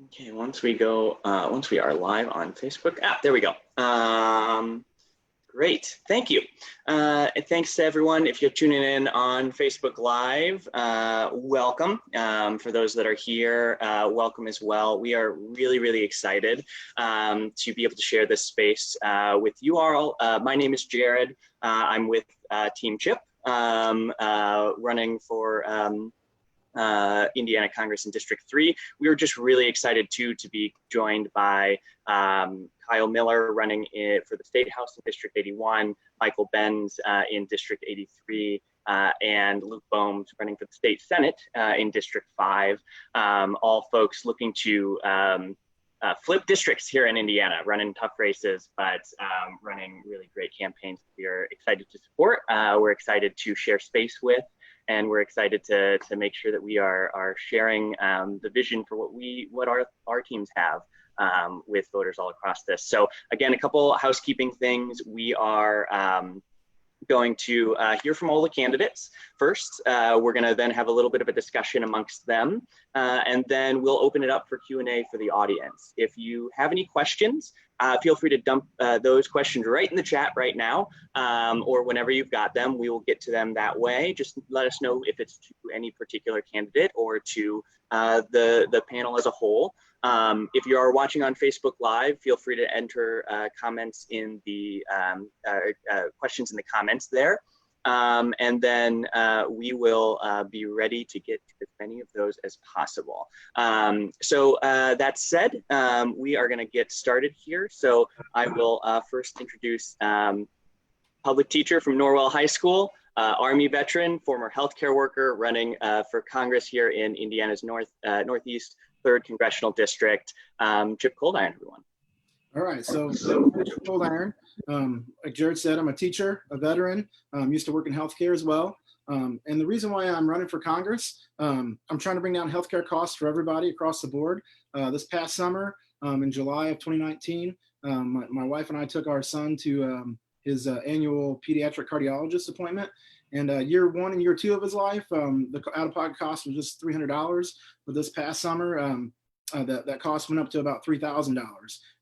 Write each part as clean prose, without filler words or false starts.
Okay, once we are live on Facebook. There we go. Great, thank you. And thanks to everyone. If you're tuning in on Facebook Live, welcome. For those that are here, welcome as well. We are really, really excited to be able to share this space with you all. My name is Jared. I'm with Team Chip, running for Indiana Congress in District 3. We were just really excited to be joined by Kyle Miller running for the State House in District 81, Michael Bienz in District 83, and Luke Bohm running for the State Senate in District 5. All folks looking to flip districts here in Indiana, running tough races, but running really great campaigns we are excited to support. We're excited to share space with, and we're excited to make sure that we are sharing the vision for what our teams have with voters all across this. So again, a couple housekeeping things. We are going to hear from all the candidates first. We're going to then have a little bit of a discussion amongst them, and then we'll open it up for Q&A for the audience. If you have any questions, feel free to dump those questions right in the chat right now, or whenever you've got them. We will get to them that way. Just let us know if it's to any particular candidate or to the panel as a whole. If you are watching on Facebook Live, feel free to enter comments in the questions in the comments there. And then we will be ready to get to as many of those as possible. So that said, we are going to get started here. So I will first introduce public teacher from Norwell High School, Army veteran, former healthcare worker, running for Congress here in Indiana's Northeast 3rd Congressional District, Chip Coldiron, everyone. All right, so Chip Coldiron, like Jared said, I'm a teacher, a veteran, used to work in healthcare as well. And the reason why I'm running for Congress, I'm trying to bring down healthcare costs for everybody across the board. This past summer, in July of 2019, my wife and I took our son to his annual pediatric cardiologist appointment. And year 1 and year 2 of his life, the out-of-pocket cost was just $300. But this past summer, that cost went up to about $3,000.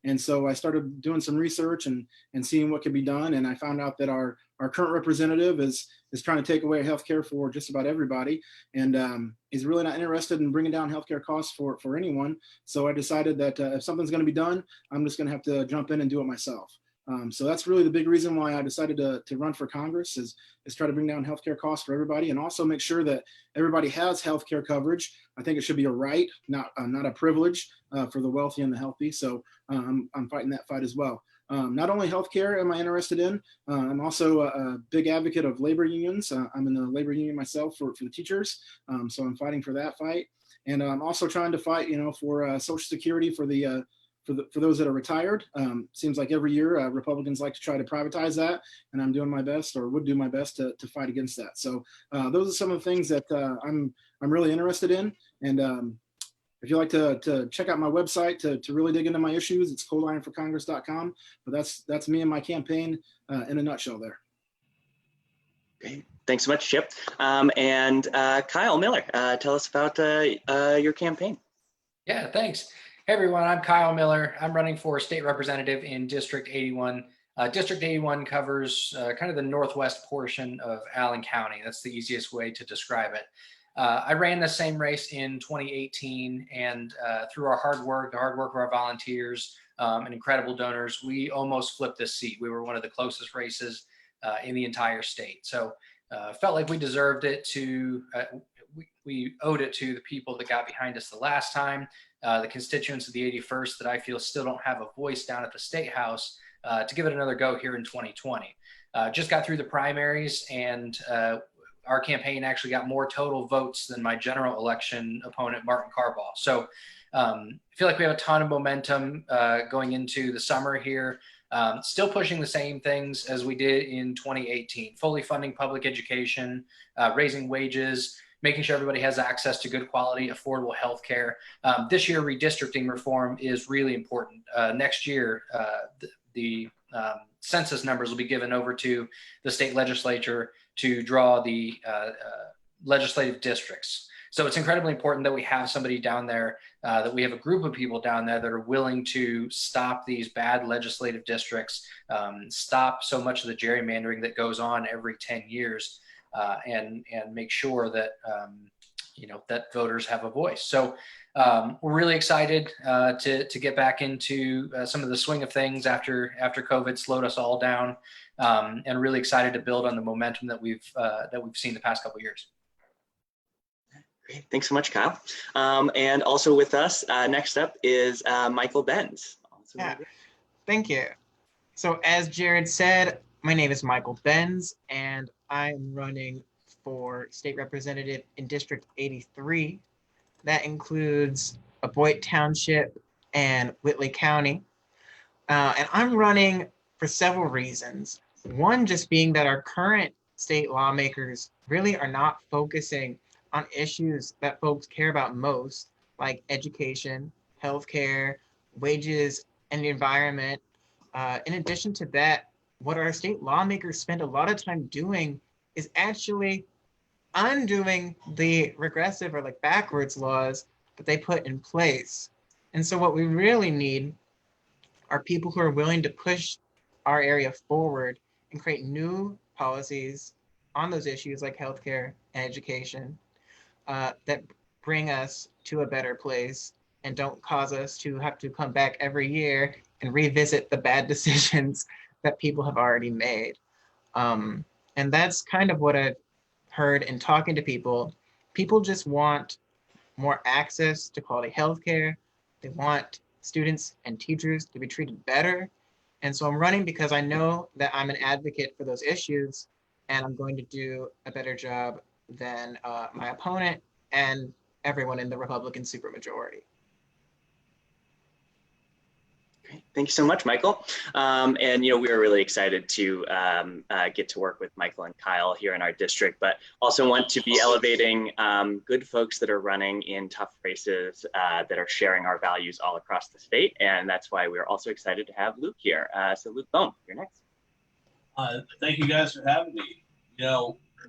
And so I started doing some research and seeing what could be done. And I found out that our current representative is trying to take away healthcare for just about everybody. And he's really not interested in bringing down healthcare costs for anyone. So I decided that if something's going to be done, I'm just going to have to jump in and do it myself. So that's really the big reason why I decided to run for Congress is try to bring down healthcare costs for everybody, and also make sure that everybody has healthcare coverage. I think it should be a right, not a privilege for the wealthy and the healthy. So I'm fighting that fight as well. Not only healthcare am I interested in, I'm also a big advocate of labor unions. I'm in the labor union myself for the teachers, so I'm fighting for that fight. And I'm also trying to fight, for Social Security for those that are retired. Seems like every year Republicans like to try to privatize that, and I'm doing my best, or would do my best, to fight against that. So those are some of the things that I'm really interested in. And if you'd like to check out my website to really dig into my issues, it's coldironforcongress.com. But that's me and my campaign in a nutshell there. Great. Thanks so much, Chip. And Kyle Miller, tell us about your campaign. Yeah, thanks. Hey everyone, I'm Kyle Miller. I'm running for state representative in District 81. District 81 covers kind of the northwest portion of Allen County. That's the easiest way to describe it. I ran the same race in 2018, and through our hard work, the hard work of our volunteers and incredible donors, we almost flipped this seat. We were one of the closest races in the entire state. So felt like we deserved it to, we owed it to the people that got behind us the last time, the constituents of the 81st that I feel still don't have a voice down at the State House, to give it another go here in 2020. Just got through the primaries, and our campaign actually got more total votes than my general election opponent, Martin Carball. So I feel like we have a ton of momentum going into the summer here. Still pushing the same things as we did in 2018, fully funding public education, raising wages, making sure everybody has access to good quality, affordable health care. This year, redistricting reform is really important. Next year, the census numbers will be given over to the state legislature to draw the legislative districts. So it's incredibly important that we have somebody down there, that we have a group of people down there that are willing to stop these bad legislative districts, stop so much of the gerrymandering that goes on every 10 years, and make sure that, that voters have a voice. So we're really excited to get back into some of the swing of things after COVID slowed us all down, and really excited to build on the momentum that we've seen the past couple of years. Great, thanks so much, Kyle. And also with us next up is Michael Bienz. Yeah, thank you. So as Jared said, my name is Michael Bienz, and I'm running for state representative in District 83. That includes Boyd Township and Whitley County. And I'm running for several reasons. One, just being that our current state lawmakers really are not focusing on issues that folks care about most, like education, healthcare, wages, and the environment. In addition to that, what our state lawmakers spend a lot of time doing is actually undoing the regressive or backwards laws that they put in place. And so what we really need are people who are willing to push our area forward and create new policies on those issues like healthcare and education, that bring us to a better place and don't cause us to have to come back every year and revisit the bad decisions that people have already made. And that's kind of what I've heard in talking to people. People just want more access to quality healthcare. They want students and teachers to be treated better. And so I'm running because I know that I'm an advocate for those issues, and I'm going to do a better job than my opponent and everyone in the Republican supermajority. Great. Thank you so much, Michael. And we are really excited to get to work with Michael and Kyle here in our district, but also want to be elevating good folks that are running in tough races that are sharing our values all across the state. And that's why we're also excited to have Luke here. So Luke Bohm, you're next. Thank you guys for having me.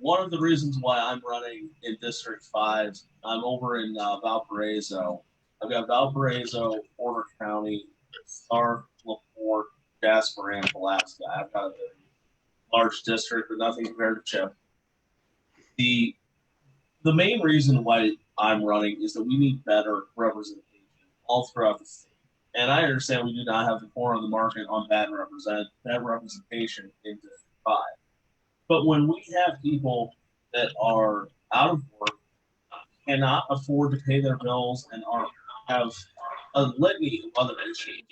One of the reasons why I'm running in District 5, I'm over in Valparaiso. I've got Valparaiso, Porter County, Stark, LaPorte, Jasper, and Alaska. I've got a very large district, but nothing compared to Chip. The main reason why I'm running is that we need better representation all throughout the state. And I understand we do not have the corner of the market on bad representation in District 5. But when we have people that are out of work, cannot afford to pay their bills, and have a litany of other issues,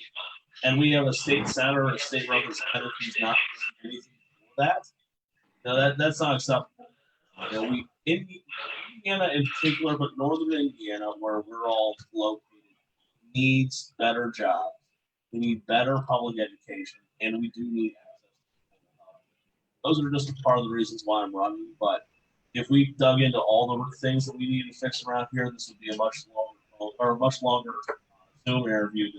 and we have a state senator or a state representative who's not doing anything for that, that's not acceptable. Indiana in particular, but northern Indiana, where we're all located, needs better jobs. We need better public education, and we do need access. Those are just a part of the reasons why I'm running. But if we dug into all the things that we need to fix around here, this would be a much longer Zoom interview.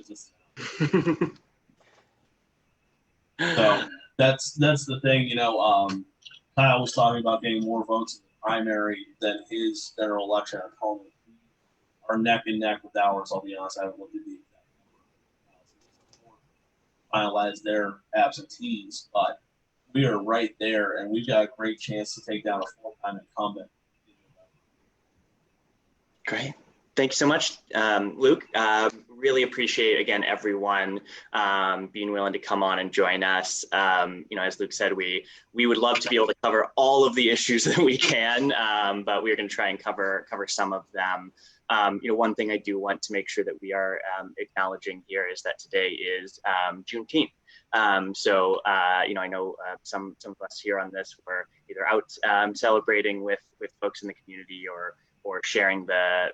So that's the thing. Kyle was talking about getting more votes in the primary than his general election opponent. Are neck and neck with ours. I'll be honest, I haven't looked at the exact number. Finalize their absentees, but we are right there, and we've got a great chance to take down a full-time incumbent. Great. Thank you so much, Luke. Really appreciate, again, everyone being willing to come on and join us. As Luke said, we would love to be able to cover all of the issues that we can, but we're going to try and cover some of them. One thing I do want to make sure that we are acknowledging here is that today is Juneteenth. So I know some of us here on this were either out celebrating with folks in the community or sharing the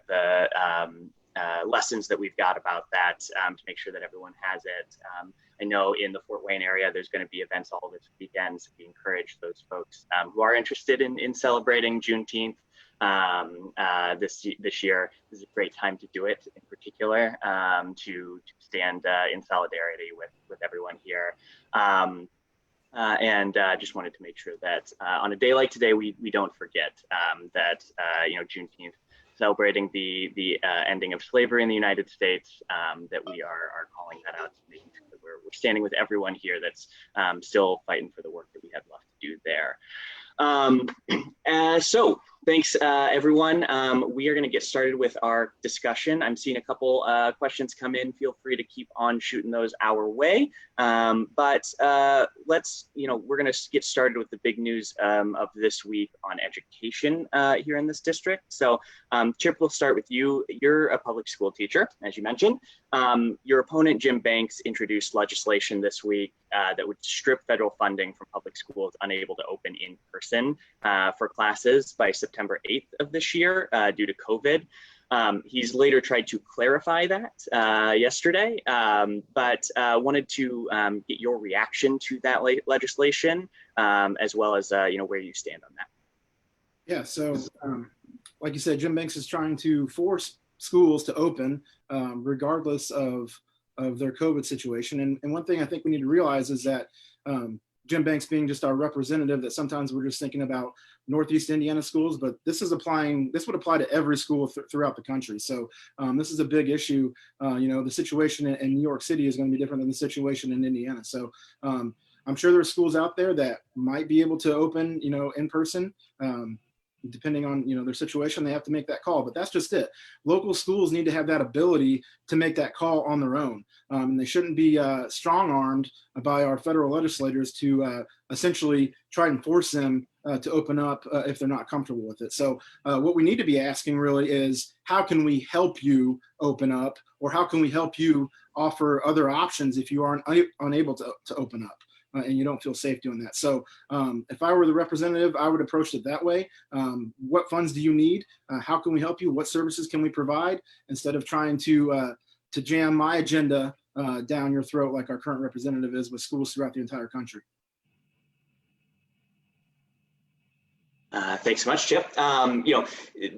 lessons that we've got about that to make sure that everyone has it. I know in the Fort Wayne area, there's going to be events all this weekend. So we encourage those folks who are interested in celebrating Juneteenth this year. This is a great time to do it, in particular, to stand in solidarity with everyone here. And just wanted to make sure that on a day like today, we don't forget that Juneteenth celebrating the ending of slavery in the United States, that we are calling that out, making sure that we're standing with everyone here that's still fighting for the work that we have left to do there. So thanks, everyone. We are going to get started with our discussion. I'm seeing a couple questions come in. Feel free to keep on shooting those our way. But let's, we're going to get started with the big news of this week on education here in this district. So Chip, we'll start with you. You're a public school teacher, as you mentioned. Your opponent, Jim Banks, introduced legislation this week that would strip federal funding from public schools unable to open in person for classes by September 8th of this year due to COVID. He's later tried to clarify that yesterday, but wanted to get your reaction to that legislation, as well as where you stand on that. Yeah, so like you said, Jim Banks is trying to force schools to open regardless of their COVID situation. And one thing I think we need to realize is that Jim Banks being just our representative, that sometimes we're just thinking about Northeast Indiana schools, but this would apply to every school throughout the country. So this is a big issue. The situation in New York City is going to be different than the situation in Indiana. So I'm sure there are schools out there that might be able to open, in person. Depending on their situation, they have to make that call, but that's just it. Local schools need to have that ability to make that call on their own, and they shouldn't be strong-armed by our federal legislators to essentially try and force them to open up if they're not comfortable with it. So what we need to be asking really is, how can we help you open up, or how can we help you offer other options if you aren't unable to open up? And you don't feel safe doing that. So if I were the representative, I would approach it that way. What funds do you need? How can we help you? What services can we provide? Instead of trying to jam my agenda down your throat like our current representative is with schools throughout the entire country. Thanks so much, Chip.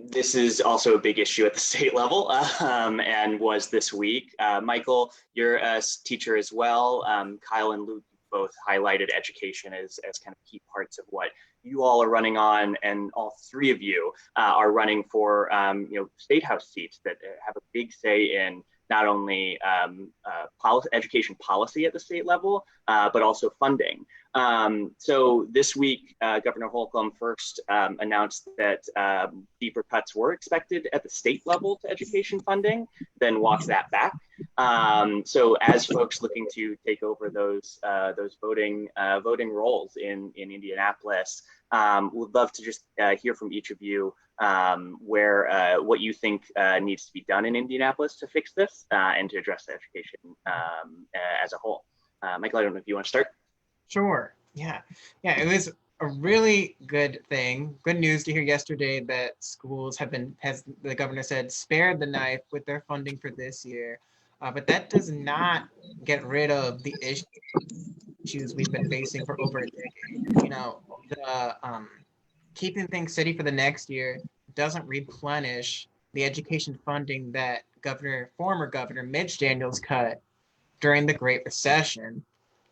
This is also a big issue at the state level, and was this week. Michael, you're a teacher as well. Kyle and Luke both highlighted education as kind of key parts of what you all are running on, and all three of you are running for state house seats that have a big say in not only education policy at the state level, but also funding. So this week, Governor Holcomb first announced that deeper cuts were expected at the state level to education funding, then walked that back. So as folks looking to take over those voting roles in Indianapolis, would love to just hear from each of you what you think needs to be done in Indianapolis to fix this and to address education as a whole. Michael, I don't know if you want to start. Sure. Yeah. It was a really good thing. Good news to hear yesterday that schools have been, as the governor said, spared the knife with their funding for this year. But that does not get rid of the issues we've been facing for over a decade. The keeping things steady for the next year doesn't replenish the education funding that former Governor Mitch Daniels cut during the Great Recession,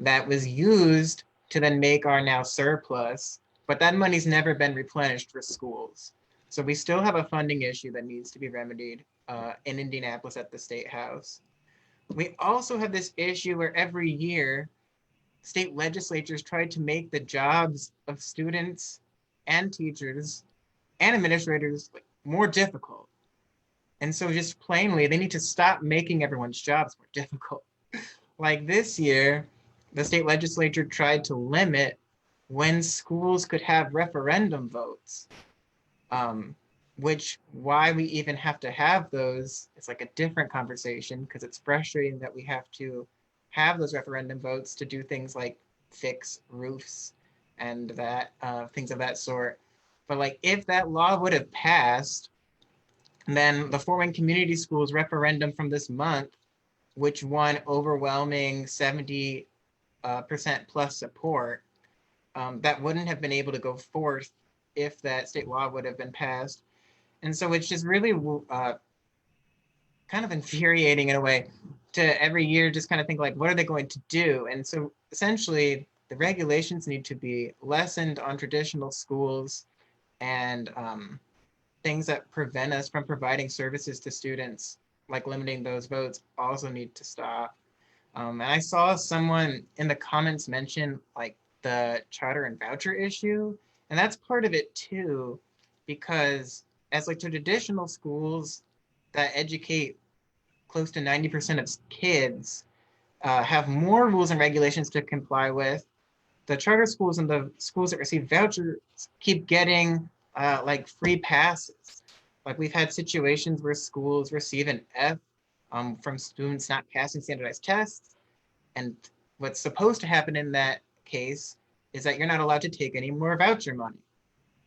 that was used to then make our now surplus, but that money's never been replenished for schools. So we still have a funding issue that needs to be remedied in Indianapolis at the State House. We also have this issue where every year, state legislatures try to make the jobs of students and teachers and administrators more difficult. And so just plainly, they need to stop making everyone's jobs more difficult. Like this year, the state legislature tried to limit when schools could have referendum votes, why we even have to have those, it's like a different conversation, because it's frustrating that we have to have those referendum votes to do things like fix roofs and that things of that sort. But if that law would have passed, then the Fort Wayne Community Schools referendum from this month, which won overwhelming 70% plus support, that wouldn't have been able to go forth if that state law would have been passed. And so it's just really kind of infuriating in a way to every year just kind of think what are they going to do? And so essentially the regulations need to be lessened on traditional schools, and things that prevent us from providing services to students, like limiting those votes, also need to stop. And I saw someone in the comments mention like the charter and voucher issue, and that's part of it too, because as like traditional schools that educate close to 90% of kids have more rules and regulations to comply with, the charter schools and the schools that receive vouchers keep getting like free passes. Like we've had situations where schools receive an F from students not passing standardized tests. And what's supposed to happen in that case is that you're not allowed to take any more voucher money.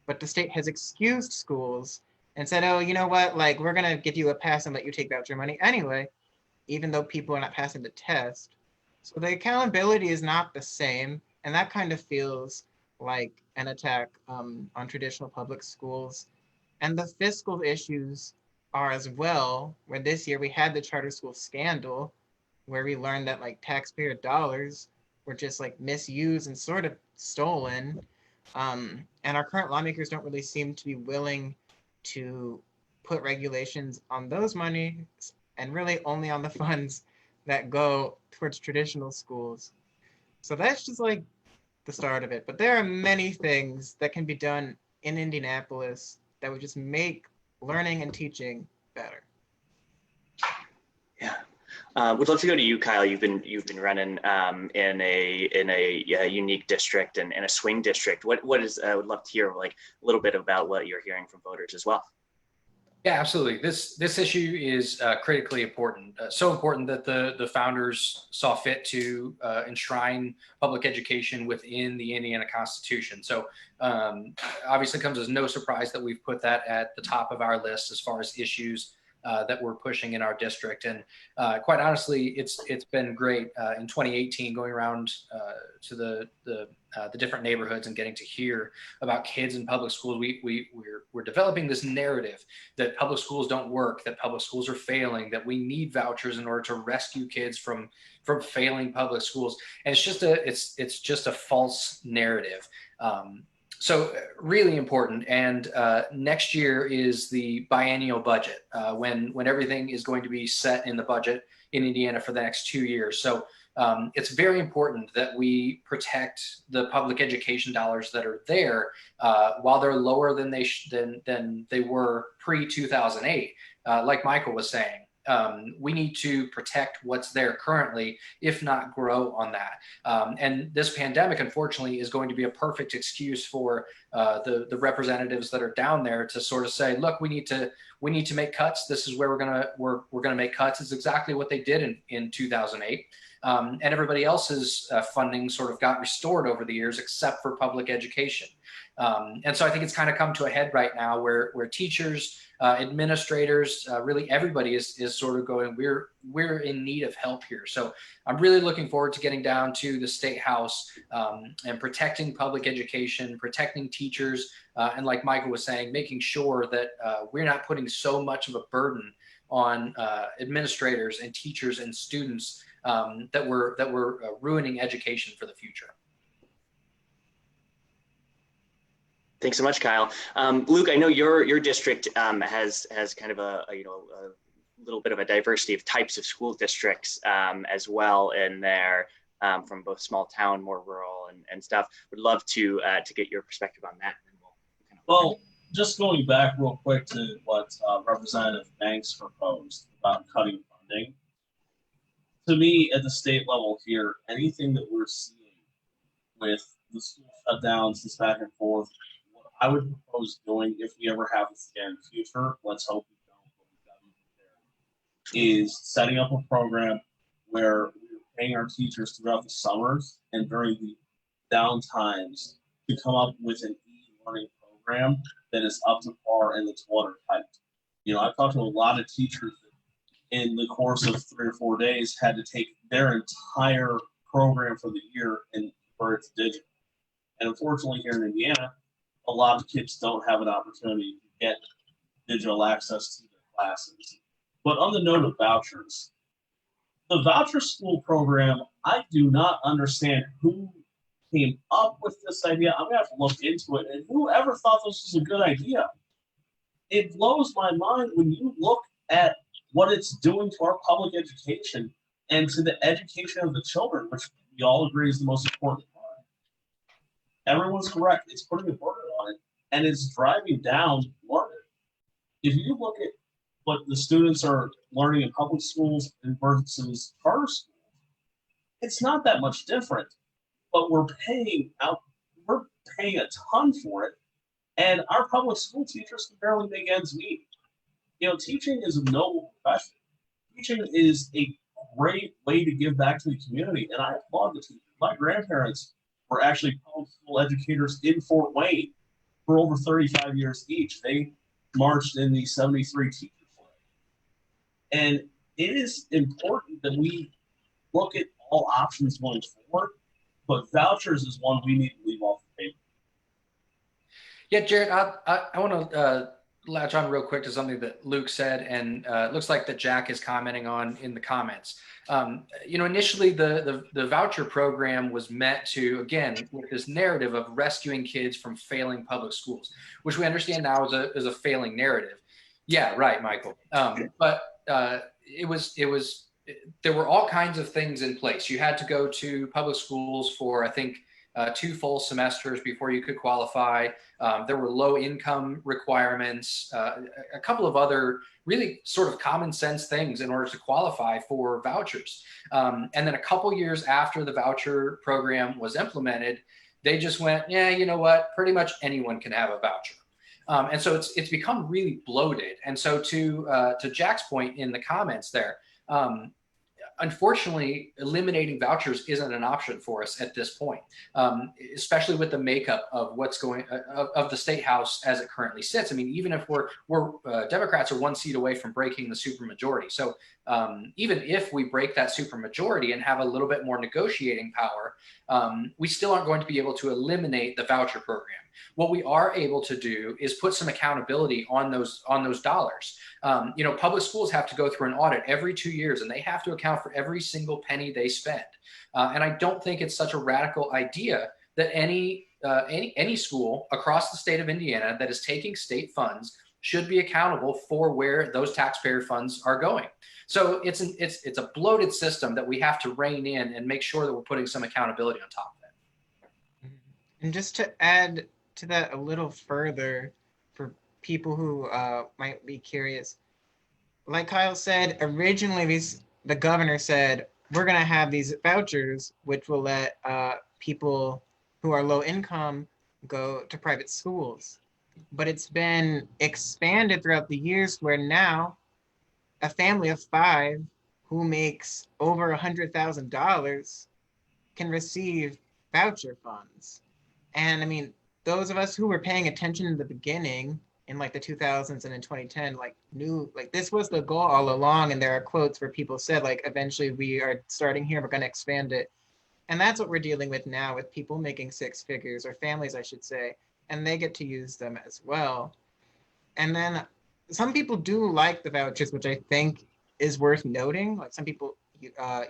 But the state has excused schools and said, oh, you know what, like we're gonna give you a pass and let you take voucher money anyway, even though people are not passing the test. So the accountability is not the same. And that kind of feels like an attack on traditional public schools. And the fiscal issues are as well, where this year we had the charter school scandal, where we learned that like taxpayer dollars were just like misused and sort of stolen. And our current lawmakers don't really seem to be willing to put regulations on those monies and really only on the funds that go towards traditional schools. So that's just like the start of it. But there are many things that can be done in Indianapolis that would just make learning and teaching better. Yeah. Would love to go to you, Kyle. You've been running in a unique district and in a swing district. What is? I would love to hear like a little bit about what you're hearing from voters as well. Yeah, absolutely. This issue is critically important. So important that the founders saw fit to enshrine public education within the Indiana Constitution. So obviously comes as no surprise that we've put that at the top of our list as far as issues that we're pushing in our district. And quite honestly, it's been great in 2018 going around to the different neighborhoods and getting to hear about kids in public schools. We're developing this narrative that public schools don't work, that public schools are failing, that we need vouchers in order to rescue kids from failing public schools. And it's just a false narrative. So really important. And next year is the biennial budget, when everything is going to be set in the budget in Indiana for the next 2 years. So it's very important that we protect the public education dollars that are there while they're lower than they were pre-2008. Like Michael was saying, we need to protect what's there currently, if not grow on that. And this pandemic, unfortunately, is going to be a perfect excuse for the representatives that are down there to sort of say, look, we need to make cuts. This is where we're gonna make cuts. It's exactly what they did in 2008. And everybody else's funding sort of got restored over the years, except for public education. And so I think it's kind of come to a head right now where teachers, administrators, really everybody is sort of going, we're in need of help here. So I'm really looking forward to getting down to the State House and protecting public education, protecting teachers, and like Michael was saying, making sure that we're not putting so much of a burden on administrators and teachers and students that we're ruining education for the future. Thanks so much, Kyle. Luke, I know your district has kind of a little bit of a diversity of types of school districts as well in there, from both small town, more rural, and stuff. Would love to get your perspective on that. And then well, just going back real quick to what Representative Banks proposed about cutting funding. To me, at the state level here, anything that we're seeing with the school shutdowns, this back and forth, what I would propose doing if we ever have this again in the future, let's hope we don't, but we've got to be prepared, is setting up a program where we're paying our teachers throughout the summers and during the downtimes to come up with an e-learning program that is up to par and that's watertight. You know, I've talked to a lot of teachers that in the course of 3 or 4 days had to take their entire program for the year and convert it to digital. And unfortunately here in Indiana, a lot of kids don't have an opportunity to get digital access to their classes. But on the note of vouchers, the voucher school program, I do not understand who came up with this idea. I'm gonna have to look into it. And whoever thought this was a good idea? it blows my mind when you look at what it's doing to our public education and to the education of the children, which we all agree is the most important part. Everyone's correct. It's putting a burden on it, and it's driving down learning. If you look at what the students are learning in public schools versus charter schools, it's not that much different, but we're paying a ton for it, and our public school teachers can barely make ends meet. You know, teaching is a noble profession. Teaching is a great way to give back to the community, and I applaud the teachers. My grandparents were actually public school educators in Fort Wayne for over 35 years each. They marched in the 73 teacher flag. And it is important that we look at all options going forward, but vouchers is one we need to leave off the table. Yeah, Jared, I want to latch on real quick to something that Luke said, and it looks like that Jack is commenting on in the comments. You know, initially the voucher program was meant to, again, with this narrative of rescuing kids from failing public schools, which we understand now is a failing narrative. Yeah, right, Michael. But there were all kinds of things in place. You had to go to public schools for, I think, 2 full semesters before you could qualify. There were low income requirements, a couple of other really sort of common sense things in order to qualify for vouchers. And then a couple years after the voucher program was implemented, they just went, yeah, you know what, pretty much anyone can have a voucher. And so it's become really bloated. And so to Jack's point in the comments there, unfortunately, eliminating vouchers isn't an option for us at this point, especially with the makeup of what's going of the state house as it currently sits. I mean, even if we're Democrats are 1 seat away from breaking the supermajority. So even if we break that supermajority and have a little bit more negotiating power, we still aren't going to be able to eliminate the voucher program. What we are able to do is put some accountability on those dollars. You know, public schools have to go through an audit every 2 years, and they have to account for every single penny they spend. And I don't think it's such a radical idea that any school across the state of Indiana that is taking state funds should be accountable for where those taxpayer funds are going. So it's a bloated system that we have to rein in and make sure that we're putting some accountability on top of it. And just to add to that a little further, for people who might be curious, like Kyle said, originally the governor said, we're going to have these vouchers, which will let people who are low income go to private schools. But it's been expanded throughout the years where now a family of 5 who makes over $100,000 can receive voucher funds. And I mean, those of us who were paying attention in the beginning in like the 2000s and in 2010, like knew like this was the goal all along. And there are quotes where people said like, eventually we are starting here, we're going to expand it. And that's what we're dealing with now with people making 6 figures, or families, I should say, and they get to use them as well. And then some people do like the vouchers, which I think is worth noting. Like some people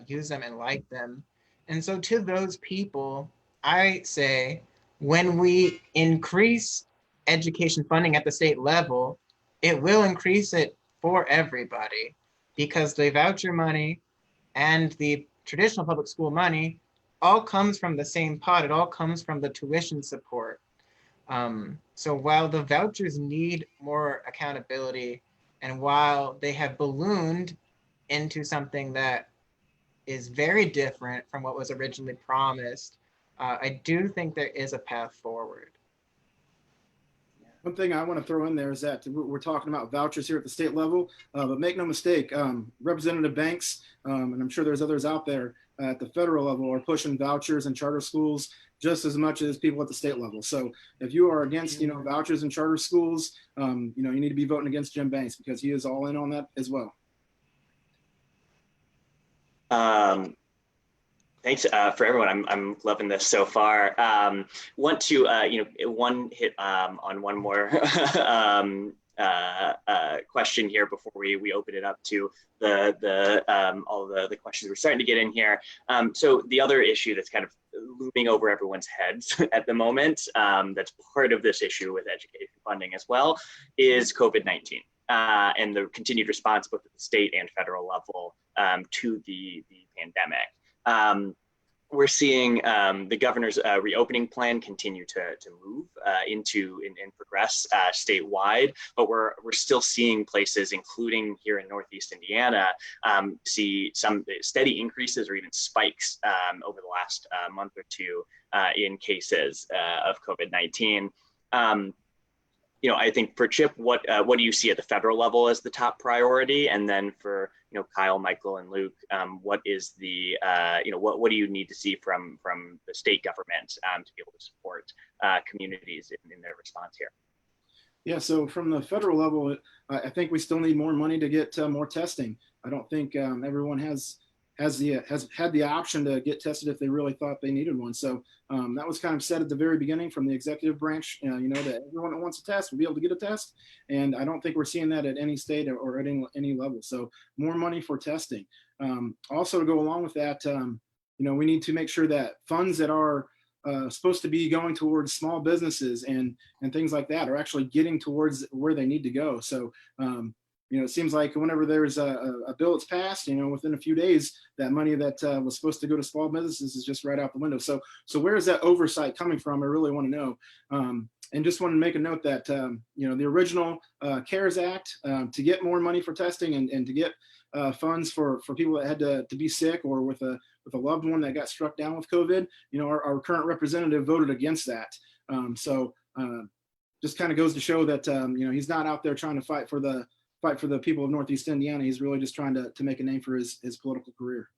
use them and like them. And so to those people, I say, when we increase education funding at the state level, it will increase it for everybody, because the voucher money and the traditional public school money all comes from the same pot. It all comes from the tuition support. So while the vouchers need more accountability, and while they have ballooned into something that is very different from what was originally promised, I do think there is a path forward. One thing I want to throw in there is that we're talking about vouchers here at the state level, but make no mistake, Representative Banks, and I'm sure there's others out there at the federal level, are pushing vouchers in charter schools just as much as people at the state level. So if you are against, vouchers in charter schools, you need to be voting against Jim Banks, because he is all in on that as well. Thanks for everyone. I'm loving this so far. Want to one hit on one more question here before we open it up to all the questions we're starting to get in here. So the other issue that's kind of looming over everyone's heads at the moment, that's part of this issue with education funding as well, is COVID-19 and the continued response both at the state and federal level to the pandemic. We're seeing the governor's reopening plan continue to move and progress statewide, but we're still seeing places, including here in Northeast Indiana, see some steady increases or even spikes over the last month or two in cases of COVID-19. I think for Chip, what do you see at the federal level as the top priority? And then for Kyle, Michael, and Luke, what is the what do you need to see from the state government to be able to support communities in their response here? Yeah, so from the federal level, I think we still need more money to get more testing. I don't think everyone has had the option to get tested if they really thought they needed one. So that was kind of said at the very beginning from the executive branch, that everyone that wants a test will be able to get a test. And I don't think we're seeing that at any state or at any level. So more money for testing. Also to go along with that, we need to make sure that funds that are supposed to be going towards small businesses and things like that are actually getting towards where they need to go. So it seems like whenever there's a bill that's passed, within a few days, that money that was supposed to go to small businesses is just right out the window. So where is that oversight coming from? I really want to know. And just want to make a note that, the original CARES Act to get more money for testing and to get funds for people that had to be sick or with a loved one that got struck down with COVID, our current representative voted against that. Just kind of goes to show that, he's not out there trying to fight for the people of Northeast Indiana. He's really just trying to make a name for his political career.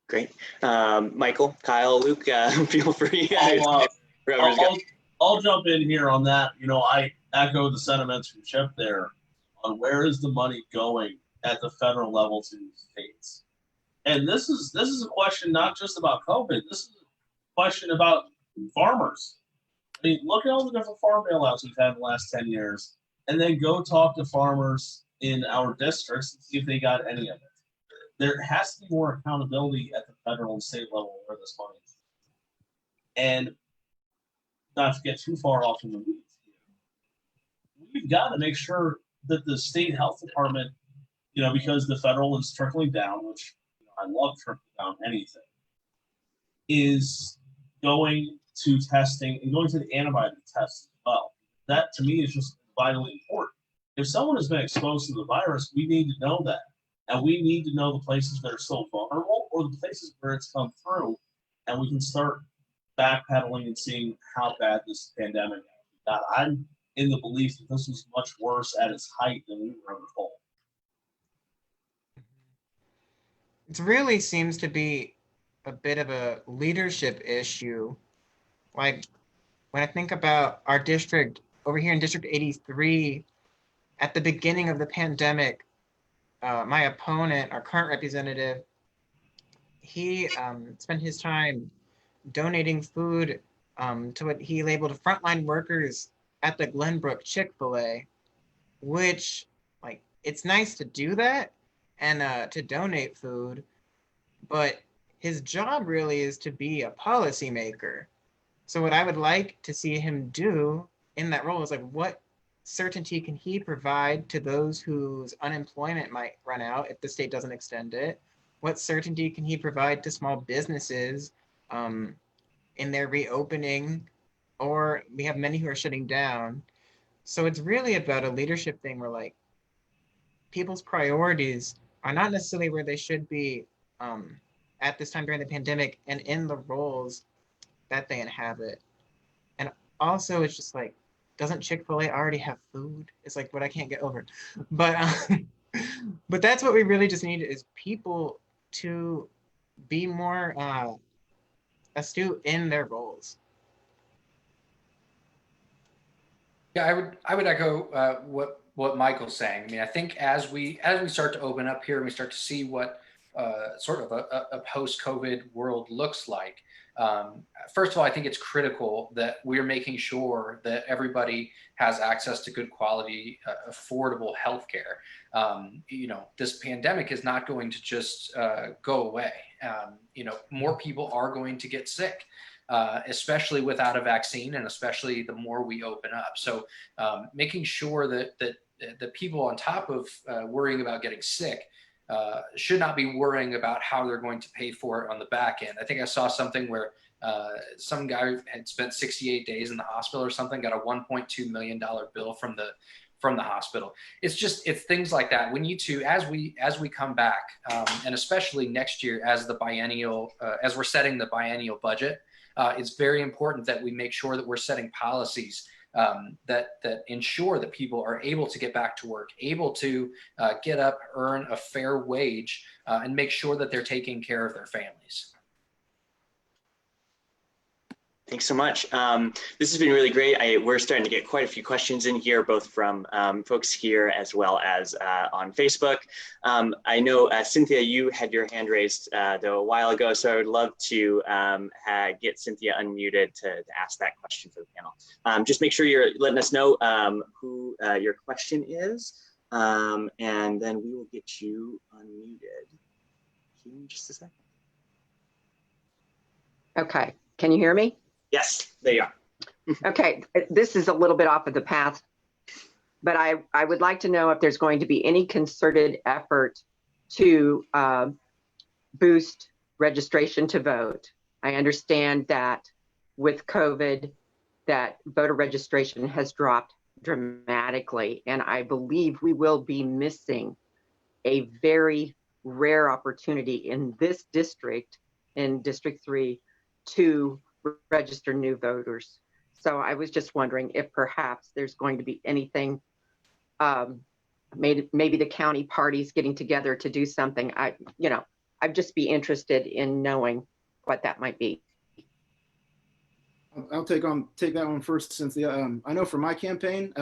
Great. Michael, Kyle, Luke, feel free. I'll jump in here on that. I echo the sentiments from Chip there on where is the money going at the federal level to the states. And this is a question not just about COVID. This is a question about farmers. I mean, look at all the different farm bailouts we've had in the last 10 years, and then go talk to farmers in our districts and see if they got any of it. There has to be more accountability at the federal and state level where this money is. And not to get too far off in the weeds, we've got to make sure that the state health department, because the federal is trickling down, which I love trickling down anything, is going to testing and going to the antibody test as well. That to me is just vitally important. If someone has been exposed to the virus, we need to know that. And we need to know the places that are still vulnerable or the places where it's come through. And we can start backpedaling and seeing how bad this pandemic got. I'm in the belief that this was much worse at its height than we were ever told. It really seems to be a bit of a leadership issue. Like when I think about our district over here in District 83, at the beginning of the pandemic, my opponent, our current representative, he spent his time donating food to what he labeled frontline workers at the Glenbrook Chick-fil-A, which, it's nice to do that and to donate food, but his job really is to be a policymaker. So what I would like to see him do in that role is what certainty can he provide to those whose unemployment might run out if the state doesn't extend it? What certainty can he provide to small businesses in their reopening? Or we have many who are shutting down. So it's really about a leadership thing where people's priorities are not necessarily where they should be at this time during the pandemic and in the roles that they inhabit. And also it's just doesn't Chick-fil-A already have food? It's what I can't get over. But that's what we really just need is people to be more astute in their roles. Yeah, I would echo what Michael's saying. I mean, I think as we start to open up here and we start to see what sort of a post-COVID world looks like. First of all, I think it's critical that we're making sure that everybody has access to good quality, affordable healthcare. This pandemic is not going to just go away. More people are going to get sick, especially without a vaccine, and especially the more we open up. So making sure that the people, on top of worrying about getting sick, should not be worrying about how they're going to pay for it on the back end. I think I saw something where some guy had spent 68 days in the hospital or something, got a $1.2 million bill from the hospital. It's things like that. We need to, as we come back, and especially next year as as we're setting the biennial budget, it's very important that we make sure that we're setting policies that ensure that people are able to get back to work, able to get up, earn a fair wage, and make sure that they're taking care of their families. Thanks so much. This has been really great. We're starting to get quite a few questions in here, both from folks here as well as on Facebook. I know, Cynthia, you had your hand raised though a while ago, so I would love to get Cynthia unmuted to ask that question for the panel. Just make sure you're letting us know who your question is, and then we will get you unmuted. Give me just a second. Okay, can you hear me? Yes, there you are. Okay, this is a little bit off of the path, but I would like to know if there's going to be any concerted effort to boost registration to vote. I understand that with COVID, that voter registration has dropped dramatically, and I believe we will be missing a very rare opportunity in this district, in District 3, to register new voters. So I was just wondering if perhaps there's going to be anything, maybe the county parties getting together to do something. I'd just be interested in knowing what that might be. I'll take that one first, Cynthia. I know for my campaign,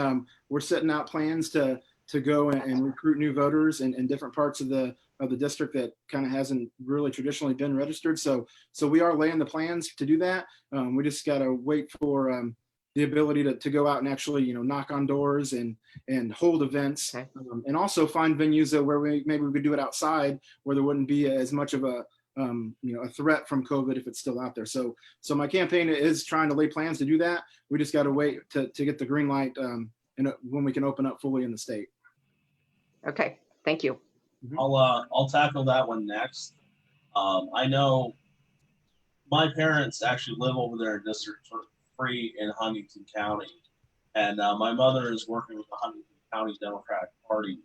we're setting out plans to go and recruit new voters in different parts of the district that kind of hasn't really traditionally been registered. So we are laying the plans to do that. We just got to wait for the ability to go out and actually, knock on doors and hold events, okay. And also find venues where maybe we could do it outside, where there wouldn't be as much of a threat from COVID if it's still out there. So my campaign is trying to lay plans to do that. We just got to wait to get the green light and when we can open up fully in the state. Okay, thank you. I'll tackle that one next. I know my parents actually live over there in District 3 in Huntington County, and my mother is working with the Huntington County Democratic Party,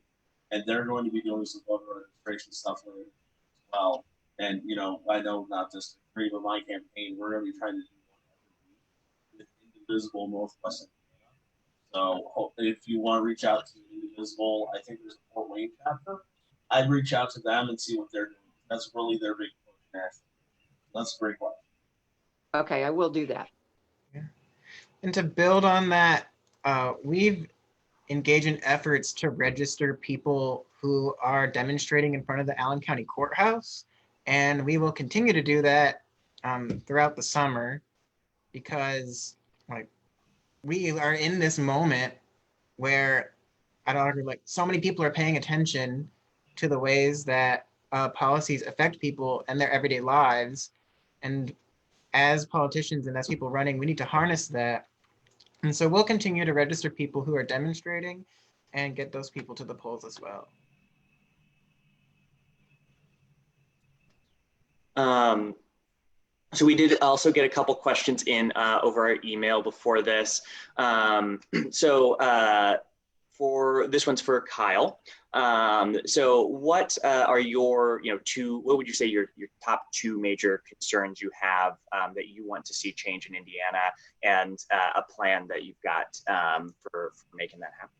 and they're going to be doing some voter registration stuff later as well. And I know not District 3, but my campaign, we're going to be trying to do one with Indivisible Northwest. So if you want to reach out to Indivisible, I think there's a Fort Wayne chapter. I'd reach out to them and see what they're doing. That's really their big push nationally. That's a great question. Okay, I will do that. Yeah. And to build on that, we've engaged in efforts to register people who are demonstrating in front of the Allen County Courthouse. And we will continue to do that throughout the summer, because we are in this moment where so many people are paying attention to the ways that policies affect people and their everyday lives. And as politicians and as people running, we need to harness that. And so we'll continue to register people who are demonstrating and get those people to the polls as well. So we did also get a couple questions in over our email before this. For this one's for Kyle. So what are your, what would you say your top two major concerns you have that you want to see change in Indiana, and a plan that you've got for making that happen?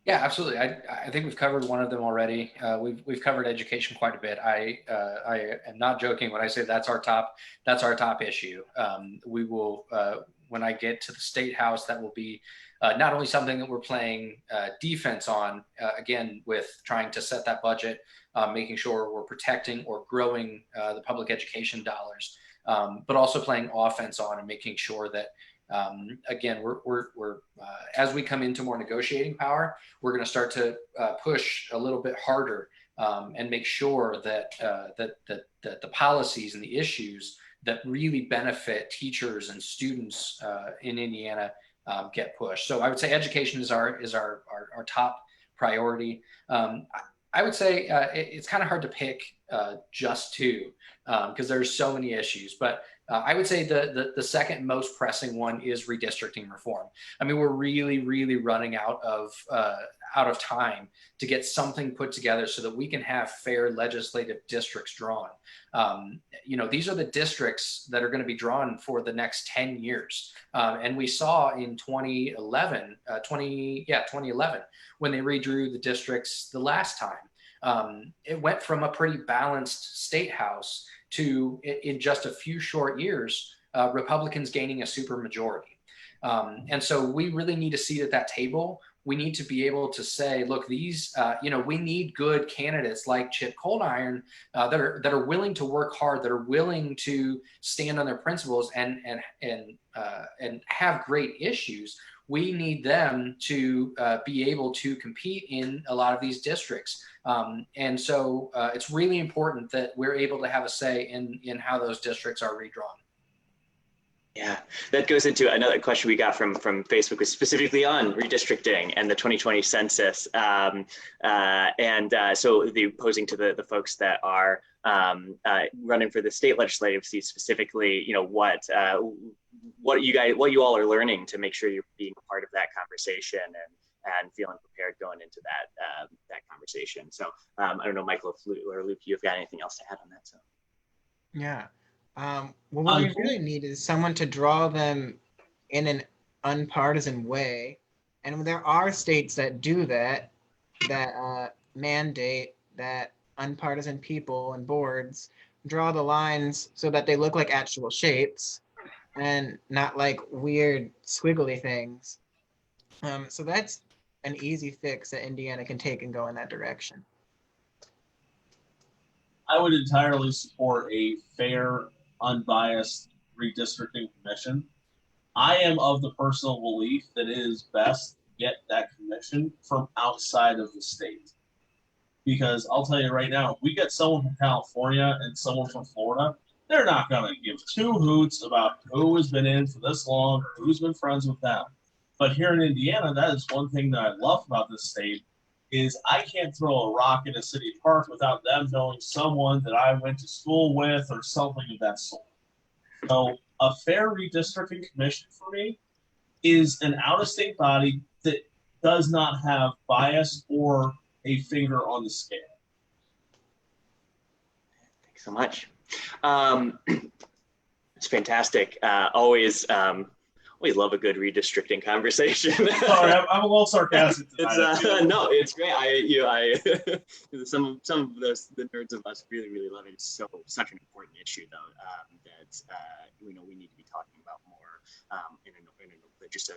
Yeah, absolutely. I think we've covered one of them already. We've covered education quite a bit. I am not joking when I say that's our top issue. We will when I get to the State House, that will be not only something that we're playing defense on, again, with trying to set that budget, making sure we're protecting or growing the public education dollars, but also playing offense on and making sure that, again, we're as we come into more negotiating power, we're going to start to push a little bit harder and make sure that that the policies and the issues that really benefit teachers and students in Indiana get pushed. So I would say education is our top priority. I would say it's kind of hard to pick just two because there's so many issues, but I would say the second most pressing one is redistricting reform. I mean, we're really running out of time to get something put together so that we can have fair legislative districts drawn. These are the districts that are going to be drawn for the next 10 years. And we saw in 2011, when they redrew the districts the last time, it went from a pretty balanced state house to, in just a few short years, Republicans gaining a supermajority. And so we really need a seat at that table. We need to be able to say, look, these, we need good candidates like Chip Coldiron that are willing to work hard, that are willing to stand on their principles and have great issues. We need them to be able to compete in a lot of these districts. And so it's really important that we're able to have a say in how those districts are redrawn. Yeah, that goes into another question we got from Facebook, was specifically on redistricting and the 2020 census. So posing to the folks that are running for the state legislative seat specifically, what you all are learning to make sure you're being a part of that conversation and feeling prepared going into that conversation. So I don't know, Michael or Luke, you've got anything else to add on that? So yeah. What we really need is someone to draw them in an unpartisan way. And there are states that do that mandate that unpartisan people and boards draw the lines so that they look like actual shapes and not like weird squiggly things. So that's an easy fix that Indiana can take and go in that direction. I would entirely support a fair, unbiased redistricting commission. I am of the personal belief that it is best to get that commission from outside of the state. Because I'll tell you right now, if we get someone from California and someone from Florida, they're not going to give two hoots about who has been in for this long, or who's been friends with them. But here in Indiana, that is one thing that I love about this state, is I can't throw a rock in a city park without them knowing someone that I went to school with or something of that sort. So a fair redistricting commission for me is an out-of-state body that does not have bias or a finger on the scale. Thanks so much. It's fantastic. Always love a good redistricting conversation. Sorry, I'm a little sarcastic tonight. No, it's great. Some of the nerds of us really love it. It's such an important issue, though, that we need to be talking about more in just a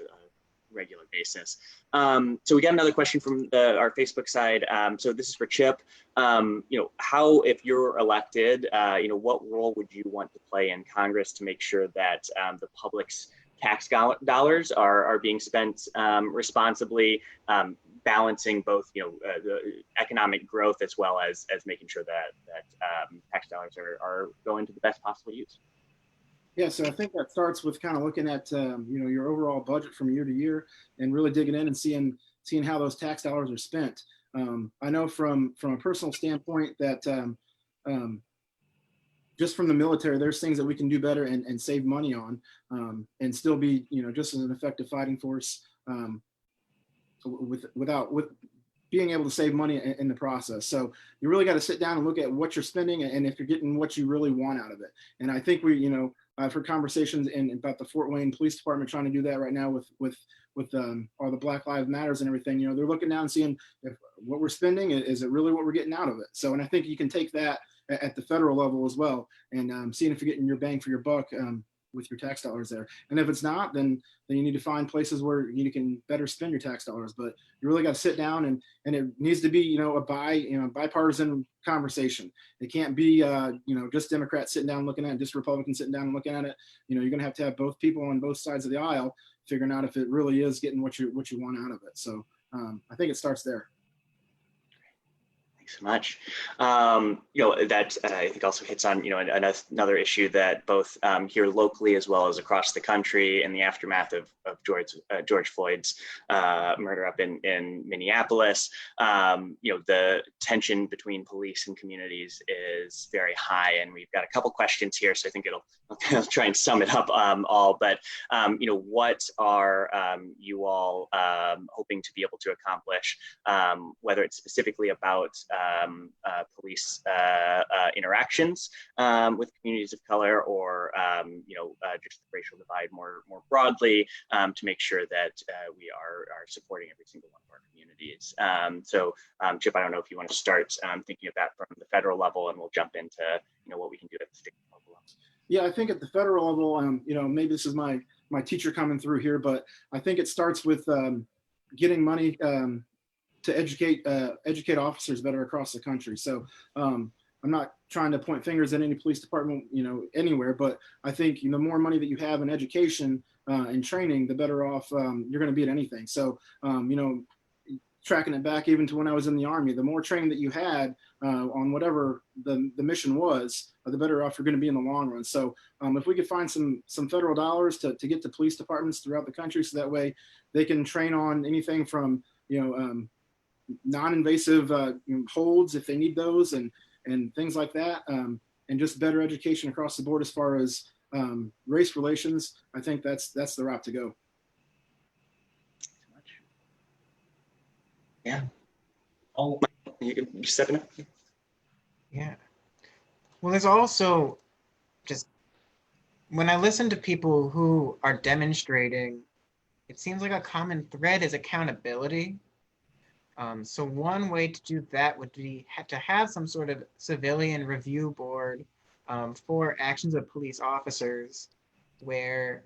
regular basis. So we got another question from our Facebook side. So this is for Chip. How, if you're elected, what role would you want to play in Congress to make sure that the public's tax dollars are being spent responsibly, balancing both the economic growth as well as making sure that tax dollars are going to the best possible use? Yeah, so I think that starts with kind of looking at your overall budget from year to year and really digging in and seeing how those tax dollars are spent. I know from a personal standpoint that just from the military, there's things that we can do better and save money on, and still be, just as an effective fighting force with being able to save money in the process. So you really got to sit down and look at what you're spending and if you're getting what you really want out of it. And I think I've heard conversations about the Fort Wayne Police Department trying to do that right now with all the Black Lives Matters and everything. They're looking down and seeing if what we're spending, is it really what we're getting out of it? So, and I think you can take that at the federal level as well, and seeing if you're getting your bang for your buck with your tax dollars there. And if it's not, then you need to find places where you can better spend your tax dollars. But you really got to sit down, and it needs to be, a bipartisan conversation. It can't be, just Democrats sitting down looking at it, just Republicans sitting down and looking at it. You're going to have both people on both sides of the aisle figuring out if it really is getting what you want out of it. So I think it starts there. Thanks so much. That I think also hits on, another issue that both here locally as well as across the country in the aftermath of George Floyd's murder up in Minneapolis. The tension between police and communities is very high, and we've got a couple questions here, so I think I'll try and sum it up all. But what are you all hoping to be able to accomplish, whether it's specifically about police interactions with communities of color, or just the racial divide more broadly, to make sure that we are supporting every single one of our communities. Chip, I don't know if you want to start thinking of that from the federal level, and we'll jump into what we can do at the state level. Yeah, I think at the federal level, maybe this is my teacher coming through here, but I think it starts with getting money to educate officers better across the country. So I'm not trying to point fingers at any police department, anywhere, but I think the more money that you have in education and training, the better off you're going to be at anything. So tracking it back even to when I was in the Army, the more training that you had on whatever the mission was, the better off you're going to be in the long run. So if we could find some federal dollars to get to police departments throughout the country, so that way they can train on anything from non-invasive holds if they need those, and things like that, and just better education across the board as far as race relations, I think that's the route to go. Yeah. Oh, you stepping up? Yeah. Well, there's also just, when I listen to people who are demonstrating, it seems like a common thread is accountability. So one way to do that would be to have some sort of civilian review board for actions of police officers, where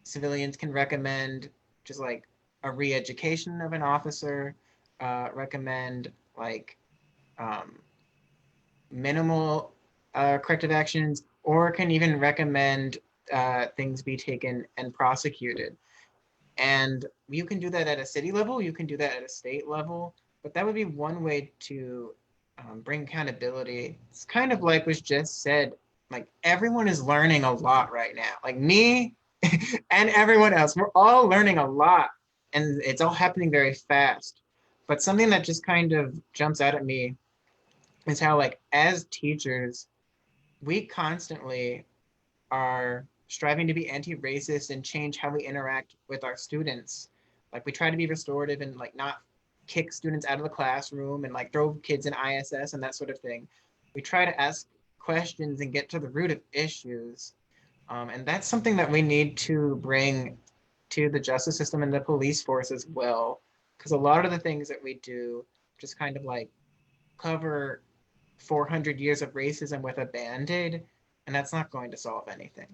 civilians can recommend just like a re-education of an officer, recommend like minimal corrective actions, or can even recommend things be taken and prosecuted. And you can do that at a city level, you can do that at a state level, but that would be one way to bring accountability. It's kind of like was just said, like everyone is learning a lot right now, like me and everyone else, we're all learning a lot, and it's all happening very fast. But something that just kind of jumps out at me is how, like, as teachers, we constantly are striving to be anti-racist and change how we interact with our students. Like, we try to be restorative and like not kick students out of the classroom and like throw kids in ISS and that sort of thing. We try to ask questions and get to the root of issues. And that's something that we need to bring to the justice system and the police force as well. Because a lot of the things that we do just kind of like cover 400 years of racism with a Band-Aid, and that's not going to solve anything.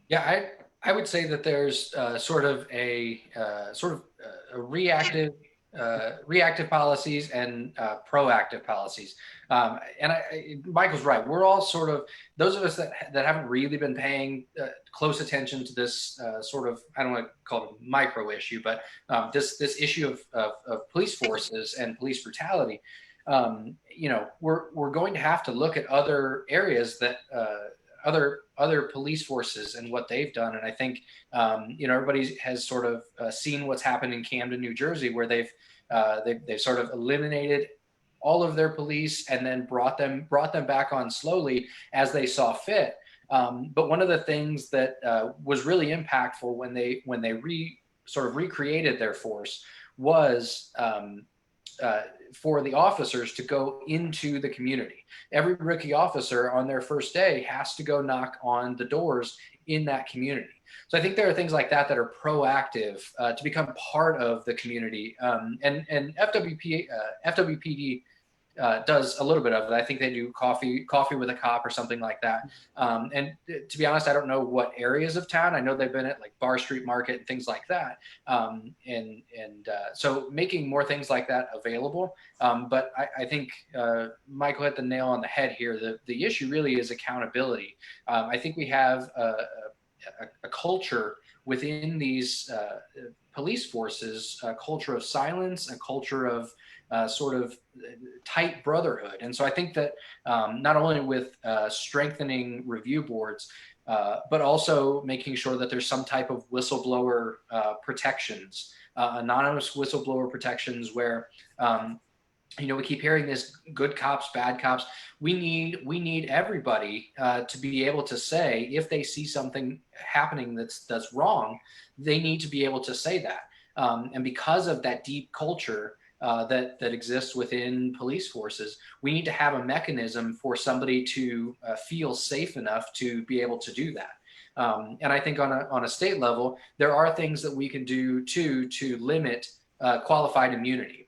Yeah, I would say that there's sort of a reactive policies and proactive policies. Michael's right. We're all sort of, those of us that haven't really been paying close attention to this sort of, I don't want to call it a micro issue, but this issue of police forces and police brutality. We're going to have to look at other areas that other police forces and what they've done. And I think, everybody has sort of seen what's happened in Camden, New Jersey, where they've sort of eliminated all of their police and then brought them back on slowly as they saw fit. But one of the things that was really impactful when they recreated their force was for the officers to go into the community. Every rookie officer on their first day has to go knock on the doors in that community. So I think there are things like that are proactive to become part of the community. And FWPD does a little bit of it. I think they do coffee with a cop or something like that. And to be honest, I don't know what areas of town. I know they've been at like Bar Street Market and things like that. So making more things like that available. But I think Michael hit the nail on the head here. The issue really is accountability. I think we have a culture within these police forces, a culture of silence, a culture of sort of tight brotherhood. And so I think that not only with strengthening review boards, but also making sure that there's some type of whistleblower protections, anonymous whistleblower protections where, we keep hearing this good cops, bad cops. We need everybody to be able to say if they see something happening that's wrong, they need to be able to say that. And because of that deep culture that exists within police forces, we need to have a mechanism for somebody to feel safe enough to be able to do that. And I think on a state level, there are things that we can do to limit qualified immunity.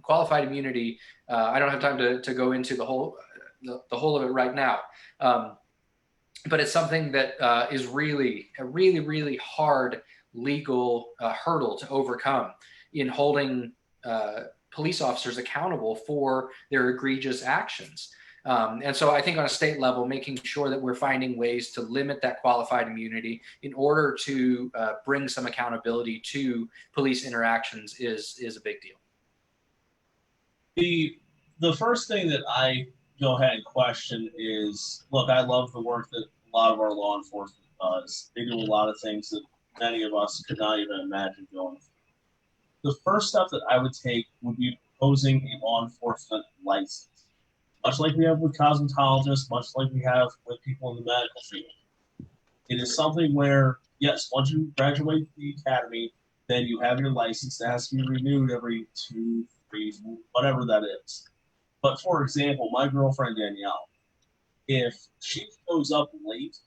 Qualified immunity, I don't have time to go into the whole of it right now. But it's something that is really a really hard legal hurdle to overcome in holding police officers accountable for their egregious actions. And so I think on a state level, making sure that we're finding ways to limit that qualified immunity in order to bring some accountability to police interactions is a big deal. The first thing that I go ahead and question is, look, I love the work that a lot of our law enforcement does. They do a lot of things that many of us could not even imagine doing. The first step that I would take would be proposing a law enforcement license, much like we have with cosmetologists, much like we have with people in the medical field. It is something where, yes, once you graduate the academy, then you have your license that has to be renewed every 2, 3, whatever that is. But for example, my girlfriend Danielle, if she shows up late,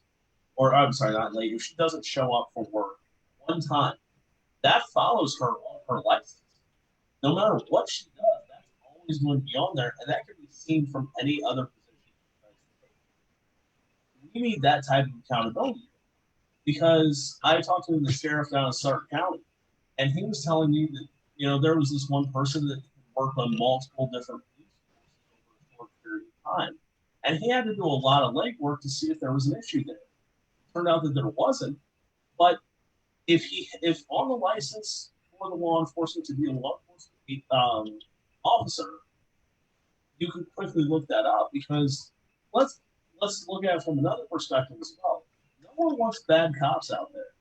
or I'm sorry, not late, if she doesn't show up for work one time, that follows her on her license. No matter what she does, that's always going to be on there, and that can be seen from any other position. We need that type of accountability, because I talked to the sheriff down in Stark County, and he was telling me that there was this one person that worked on multiple different police forces over a short period of time, and he had to do a lot of legwork to see if there was an issue there. Turned out that there wasn't, but if on the license for the law enforcement to be a law enforcement officer, you can quickly look that up, because let's look at it from another perspective as well. No one wants bad cops out there.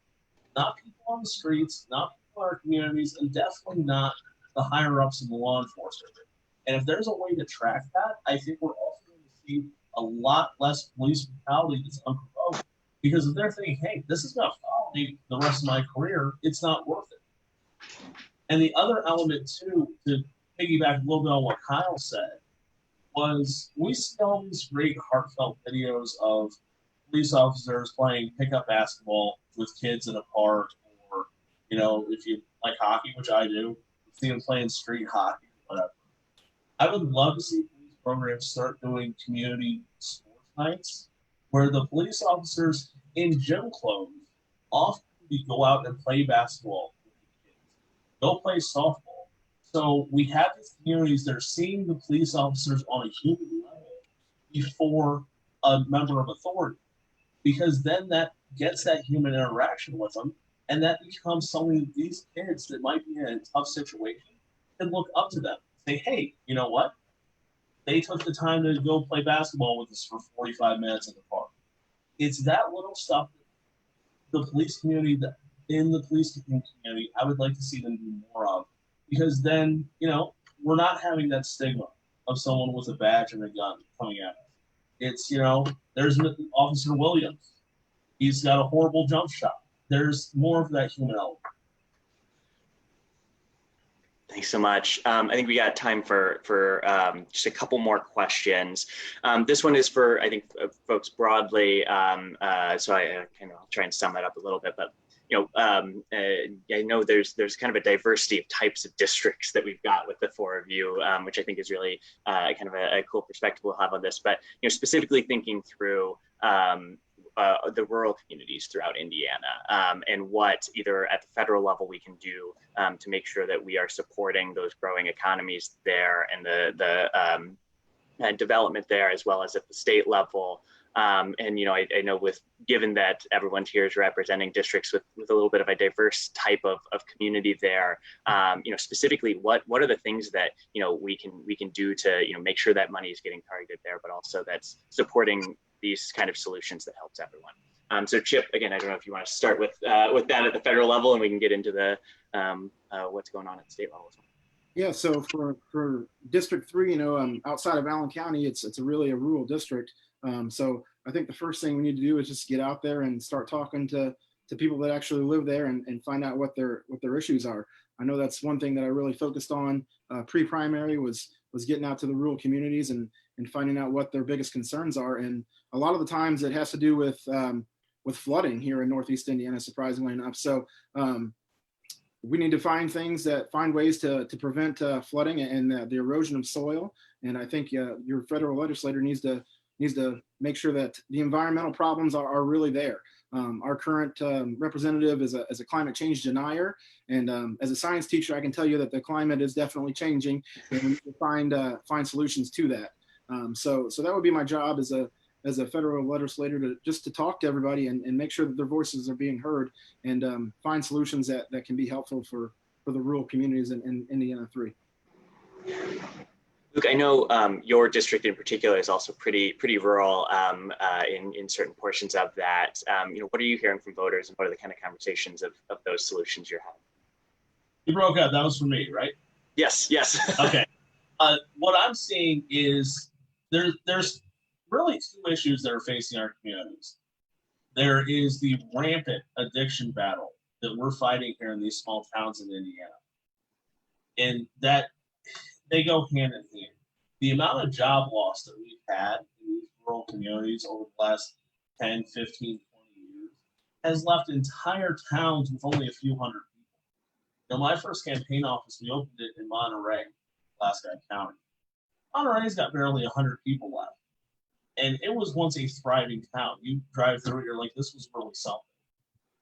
Not people on the streets, not people in our communities, and definitely not the higher ups in the law enforcement. And if there's a way to track that, I think we're also going to see a lot less police brutality that's unprovoked. Because if they're thinking, hey, this is going to follow me the rest of my career, it's not worth it. And the other element, too, to piggyback a little bit on what Kyle said, was we see all these great heartfelt videos of police officers playing pickup basketball with kids in a park, or, if you like hockey, which I do, see them playing street hockey, whatever. I would love to see police programs start doing community sports nights, where the police officers in gym clothes often go out and play basketball with the kids. Go play softball. So we have these communities that are seeing the police officers on a human level before a member of authority, because then that gets that human interaction with them, and that becomes something these kids that might be in a tough situation can look up to them. Say, hey, you know what? They took the time to go play basketball with us for 45 minutes in the park. It's that little stuff that the police community, in the police community, I would like to see them do more of. Because then, we're not having that stigma of someone with a badge and a gun coming at us. It's, there's Officer Williams. He's got a horrible jump shot. There's more of that human element. Thanks so much. I think we got time for just a couple more questions. This one is for, I think, folks broadly. So I'll try and sum it up a little bit. But I know there's kind of a diversity of types of districts that we've got with the four of you, which I think is really kind of a cool perspective we'll have on this. But specifically thinking through the rural communities throughout Indiana, and what either at the federal level we can do to make sure that we are supporting those growing economies there and the development there, as well as at the state level. I know given that everyone here is representing districts with a little bit of a diverse type of community there, specifically what are the things that we can do to make sure that money is getting targeted there, but also that's supporting these kind of solutions that helps everyone. So Chip, again, I don't know if you want to start with that at the federal level, and we can get into the what's going on at the state level as well. Yeah, so for District 3, outside of Allen County, it's really a rural district. So I think the first thing we need to do is just get out there and start talking to people that actually live there and find out what their issues are. I know that's one thing that I really focused on pre-primary was getting out to the rural communities and finding out what their biggest concerns are. And a lot of the times it has to do with flooding here in Northeast Indiana, surprisingly enough. So we need to find ways to prevent flooding and the erosion of soil. And I think your federal legislator needs to make sure that the environmental problems are really there. Our current representative is a climate change denier, and as a science teacher, I can tell you that the climate is definitely changing, and we need to find solutions to that. So that would be my job as a federal legislator, to talk to everybody and make sure that their voices are being heard, and find solutions that can be helpful for the rural communities in Indiana 3. Luke, I know your district in particular is also pretty rural in certain portions of that. What are you hearing from voters, and what are the kind of conversations of those solutions you're having? You broke up. That was for me, right? Yes. Okay. What I'm seeing is there's really two issues that are facing our communities. There is the rampant addiction battle that we're fighting here in these small towns in Indiana. And that they go hand in hand. The amount of job loss that we've had in these rural communities over the last 10, 15, 20 years has left entire towns with only a few hundred people. My first campaign office, we opened it in Monterey, Alaska County. Monterey's got barely 100 people left. And it was once a thriving town. You drive through it, you're like, this was really something.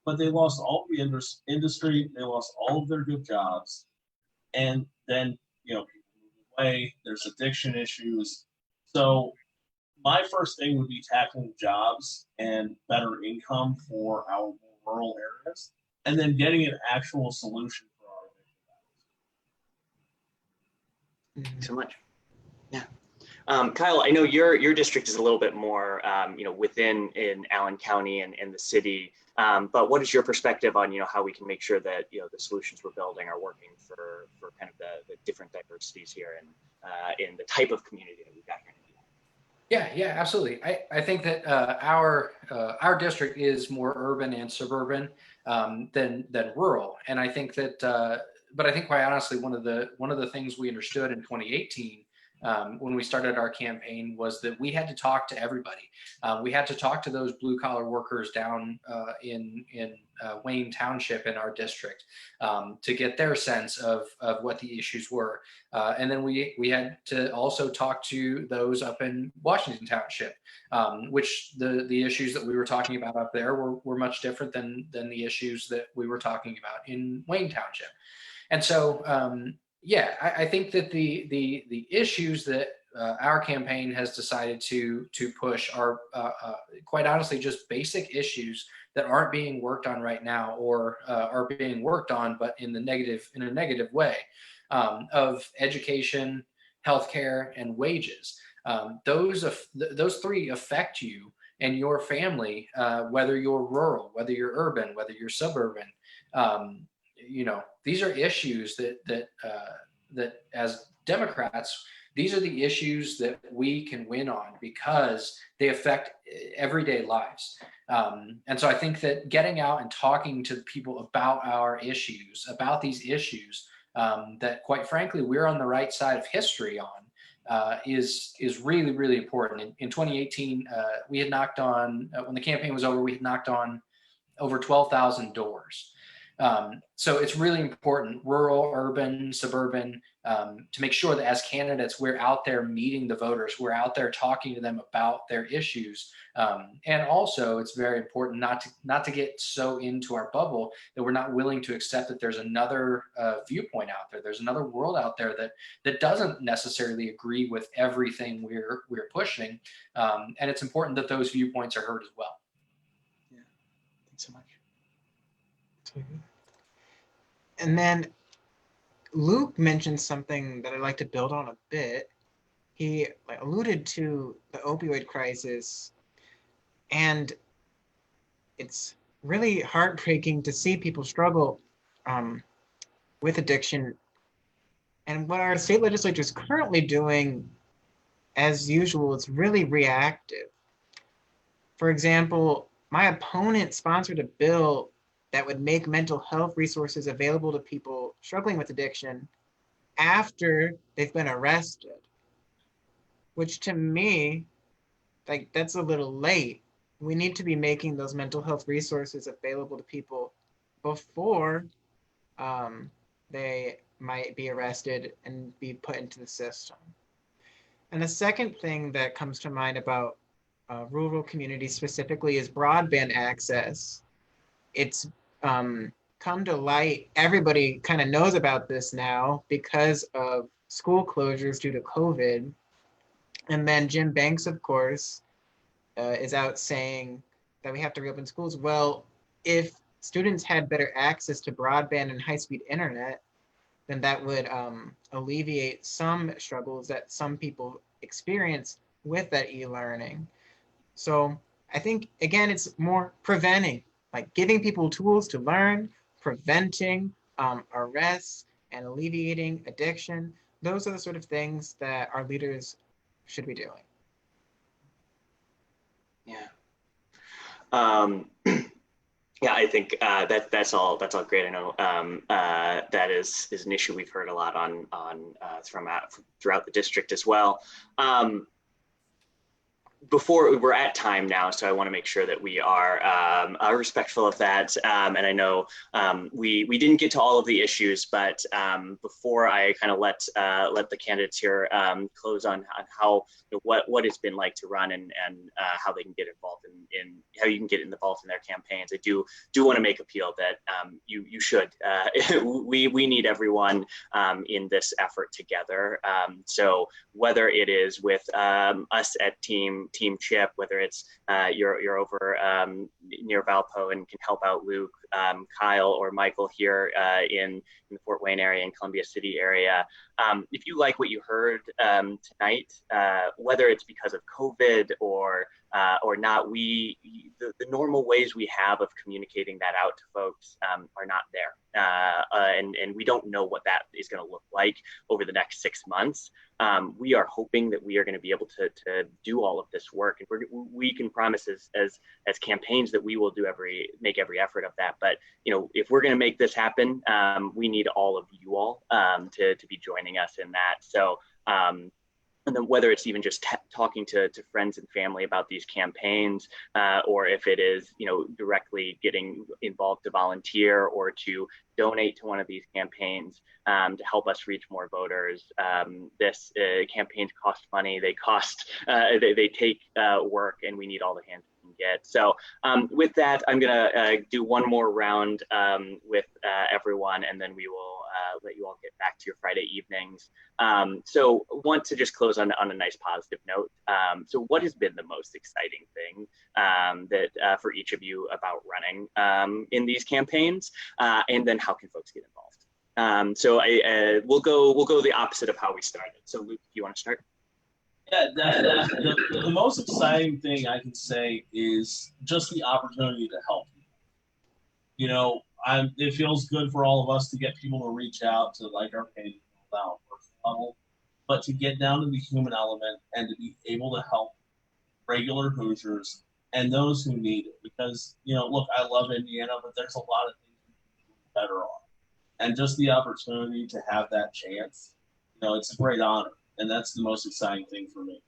But they lost all the industry, they lost all of their good jobs. And then, people move away, there's addiction issues. So my first thing would be tackling jobs and better income for our rural areas, and then getting an actual solution for our addiction. Thanks so much. Yeah. Kyle, I know your district is a little bit more, in Allen County and the city. But what is your perspective on, how we can make sure that, the solutions we're building are working for kind of the different diversities here and in the type of community that we've got here in Indiana? Yeah, absolutely. I think that our district is more urban and suburban than rural, and I think that. But I think, quite honestly, one of the things we understood in 2018. When we started our campaign was that we had to talk to everybody. We had to talk to those blue collar workers down in Wayne Township in our district to get their sense of what the issues were. And then we had to also talk to those up in Washington Township, which the issues that we were talking about up there were much different than the issues that we were talking about in Wayne Township. And so, I think that the issues that our campaign has decided to push are quite honestly just basic issues that aren't being worked on right now, or are being worked on, but in a negative way, of education, healthcare, and wages. Those three affect you and your family, whether you're rural, whether you're urban, whether you're suburban. These are issues that as Democrats, these are the issues that we can win on because they affect everyday lives. And so I think that getting out and talking to people about our issues, about these issues that, quite frankly, we're on the right side of history on, is really, really important. In 2018, we had knocked on, when the campaign was over, we had knocked on over 12,000 doors. So it's really important, rural, urban, suburban, to make sure that as candidates, we're out there meeting the voters, we're out there talking to them about their issues. And also it's very important not to get so into our bubble that we're not willing to accept that there's another viewpoint out there. There's another world out there that doesn't necessarily agree with everything we're pushing. And it's important that those viewpoints are heard as well. Yeah, thanks so much. And then Luke mentioned something that I'd like to build on a bit. He alluded to the opioid crisis, and it's really heartbreaking to see people struggle with addiction. And what our state legislature is currently doing, as usual, is really reactive. For example, my opponent sponsored a bill that would make mental health resources available to people struggling with addiction after they've been arrested, which to me, that's a little late. We need to be making those mental health resources available to people before they might be arrested and be put into the system. And the second thing that comes to mind about rural communities specifically is broadband access. It's come to light. Everybody kind of knows about this now because of school closures due to COVID. And then Jim Banks, of course, is out saying that we have to reopen schools. Well, if students had better access to broadband and high-speed internet, then that would alleviate some struggles that some people experience with that e-learning. So I think, again, it's more preventing, like giving people tools to learn, preventing arrests, and alleviating addiction. Those are the sort of things that our leaders should be doing. Yeah. Yeah, I think that's all great. I know that is an issue we've heard a lot on throughout the district as well. Before we're at time now, so I want to make sure that we are respectful of that. And I know we didn't get to all of the issues, but before I kind of let the candidates here close on how what it's been like to run and how they can get involved in how you can get involved in their campaigns, I do want to make appeal that you should. We need everyone in this effort together. So whether it is with us at Team Chip, whether it's you're over near Valpo and can help out Luke, Kyle or Michael here in the Fort Wayne area and Columbia City area. If you like what you heard tonight, whether it's because of COVID or not, the normal ways we have of communicating that out to folks are not there. And we don't know what that is going to look like over the next 6 months. We are hoping that we are going to be able to do all of this work, and we can promise as campaigns that we will make every effort of that. But if we're going to make this happen, we need all of you all to be joining us in that. So. And then whether it's even just talking to friends and family about these campaigns, or if it is, directly getting involved to volunteer or to donate to one of these campaigns to help us reach more voters. This campaigns cost money, they take work, and we need all the hands we can get. So with that, I'm gonna do one more round with everyone, and then we will let you all get back to your Friday evenings. So want to just close on a nice positive note. So what has been the most exciting thing that for each of you about running in these campaigns, and then how can folks get involved? So we'll go the opposite of how we started. So Luke, if you want to start? Yeah, the most exciting thing I can say is just the opportunity to help people. It feels good for all of us to get people to reach out to like our page on a personal level, but to get down to the human element and to be able to help regular Hoosiers and those who need it. Because, look, I love Indiana, but there's a lot of things we can do better on. And just the opportunity to have that chance, it's a great honor. And that's the most exciting thing for me.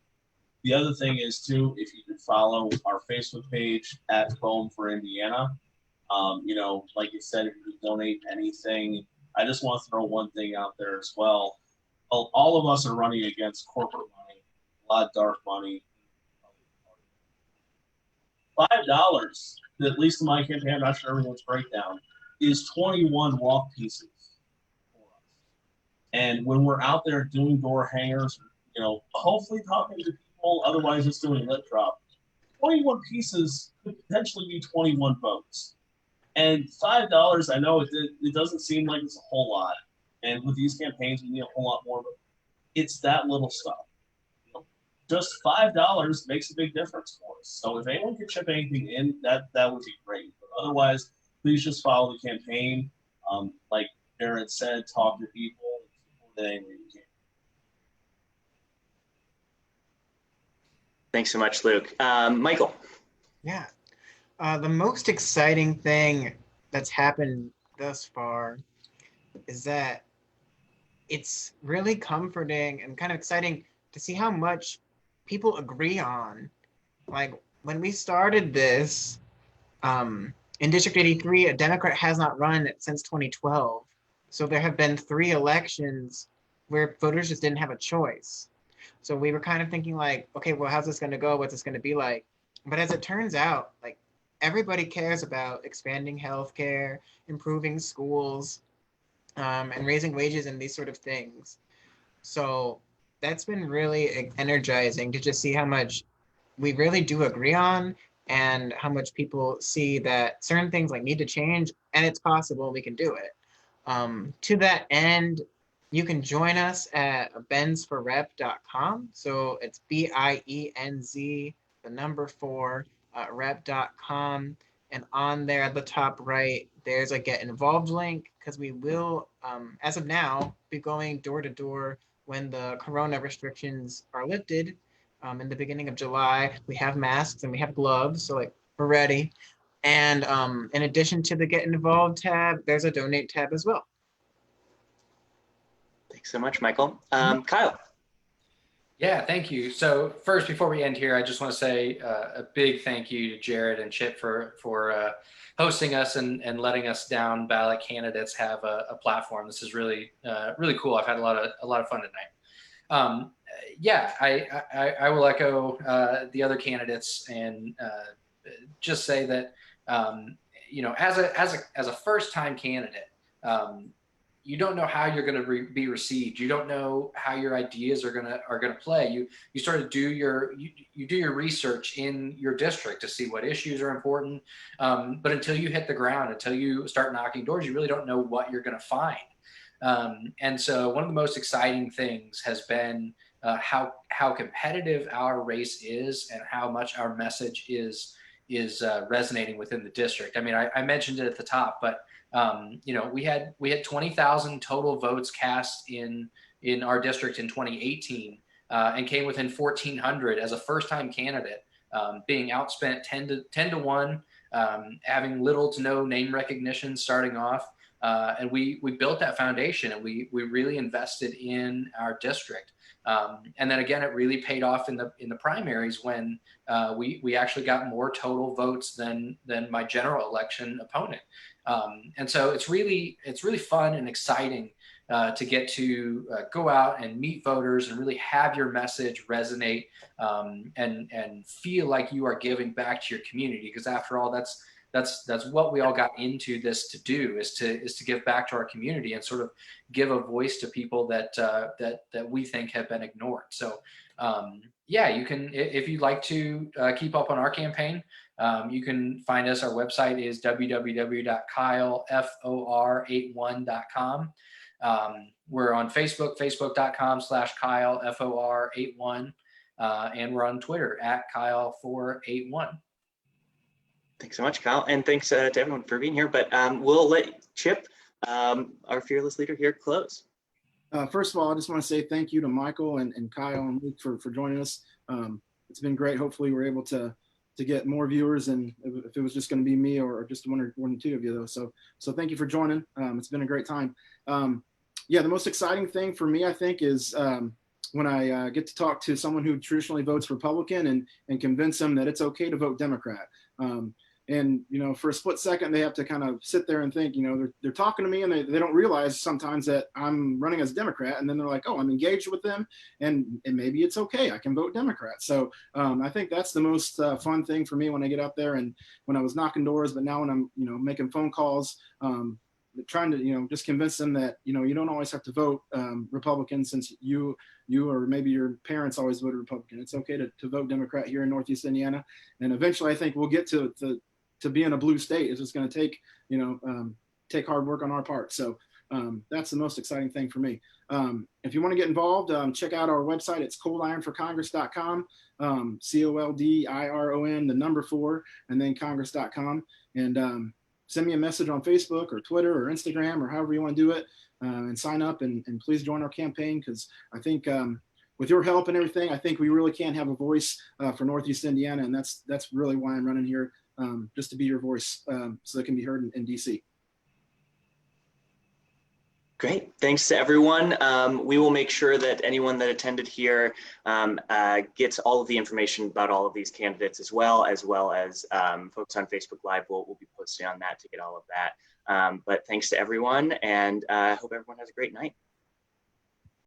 The other thing is, too, if you could follow our Facebook page at Bohm for Indiana, Like you said, if you donate anything, I just want to throw one thing out there as well. All of us are running against corporate money, a lot of dark money. $5, at least in my campaign, I'm not sure everyone's breakdown, is 21 walk pieces for us. And when we're out there doing door hangers, hopefully talking to people, otherwise just doing lip drop, 21 pieces could potentially be 21 votes. And $5, I know it doesn't seem like it's a whole lot. And with these campaigns, we need a whole lot more, but it's that little stuff. Just $5 makes a big difference for us. So if anyone can chip anything in, that would be great. But otherwise, please just follow the campaign. Like Jared said, talk to people, support anything you can. Thanks so much, Luke. Michael. Yeah. The most exciting thing that's happened thus far is that it's really comforting and kind of exciting to see how much people agree on. Like when we started this, in District 83, a Democrat has not run since 2012. So there have been 3 elections where voters just didn't have a choice. So we were kind of thinking like, okay, well, how's this going to go? What's this going to be like? But as it turns out, like everybody cares about expanding healthcare, improving schools, and raising wages and these sort of things. So that's been really energizing to just see how much we really do agree on and how much people see that certain things like need to change and it's possible we can do it. To that end, you can join us at benzforrep.com. So it's BIENZ, the number 4, rep.com. And on there at the top right, there's a get involved link because we will, as of now, be going door to door when the corona restrictions are lifted. In the beginning of July, we have masks and we have gloves, so like we're ready. And in addition to the get involved tab, there's a donate tab as well. Thanks so much, Michael. Kyle. Yeah, thank you. So first, before we end here, I just want to say a big thank you to Jared and Chip for hosting us and letting us down ballot candidates have a platform. This is really really cool. I've had a lot of fun tonight. Yeah, I will echo the other candidates and just say that as a first time candidate. You don't know how you're going to be received. You don't know how your ideas are going to play. You sort of do your research in your district to see what issues are important. But until you hit the ground, until you start knocking doors, you really don't know what you're going to find. And so one of the most exciting things has been how competitive our race is and how much our message is resonating within the district. I mean, I mentioned it at the top, but we had 20,000 total votes cast in our district in 2018 and came within 1,400 as a first-time candidate, being outspent 10 to 1, having little to no name recognition starting off. And we built that foundation and we really invested in our district. And then again, it really paid off in the primaries when we actually got more total votes than my general election opponent. And so it's really fun and exciting to get to go out and meet voters and really have your message resonate and feel like you are giving back to your community, because after all, that's what we all got into this to do, is to give back to our community and sort of give a voice to people that we think have been ignored. So yeah, you can, if you'd like to keep up on our campaign, you can find us. Our website is www.kylefor81.com. We're on Facebook, facebook.com/KyleFOR81. And we're on Twitter @Kyle481. Thanks so much, Kyle. And thanks to everyone for being here. But we'll let Chip, our fearless leader here, close. First of all, I just want to say thank you to Michael and Kyle and Luke for joining us. It's been great. Hopefully we're able to get more viewers, and if it was just going to be me or just one or two of you though. So thank you for joining. It's been a great time. Yeah, the most exciting thing for me, I think, is when I get to talk to someone who traditionally votes Republican and convince them that it's okay to vote Democrat. And, you know, for a split second, they have to kind of sit there and think, you know, they're talking to me, and they don't realize sometimes that I'm running as a Democrat. And then they're like, oh, I'm engaged with them, and maybe it's okay, I can vote Democrat. So I think that's the most fun thing for me when I get out there, and when I was knocking doors, but now when I'm, you know, making phone calls, trying to, you know, just convince them that, you know, you don't always have to vote Republican, since you or maybe your parents always voted Republican. It's okay to vote Democrat here in Northeast Indiana. And eventually I think we'll get to being a blue state. It's just going to take, you know, take hard work on our part. So that's the most exciting thing for me. If you want to get involved, check out our website. It's coldironforcongress.com, COLDIRON, the number 4, and then congress.com. And send me a message on Facebook or Twitter or Instagram or however you want to do it, and sign up, and please join our campaign, because I think with your help and everything, I think we really can have a voice for Northeast Indiana. And that's really why I'm running here, just to be your voice, so it can be heard in DC. Great, thanks to everyone. We will make sure that anyone that attended here gets all of the information about all of these candidates, as well as folks on Facebook Live will be posting on that to get all of that. But thanks to everyone, and I hope everyone has a great night.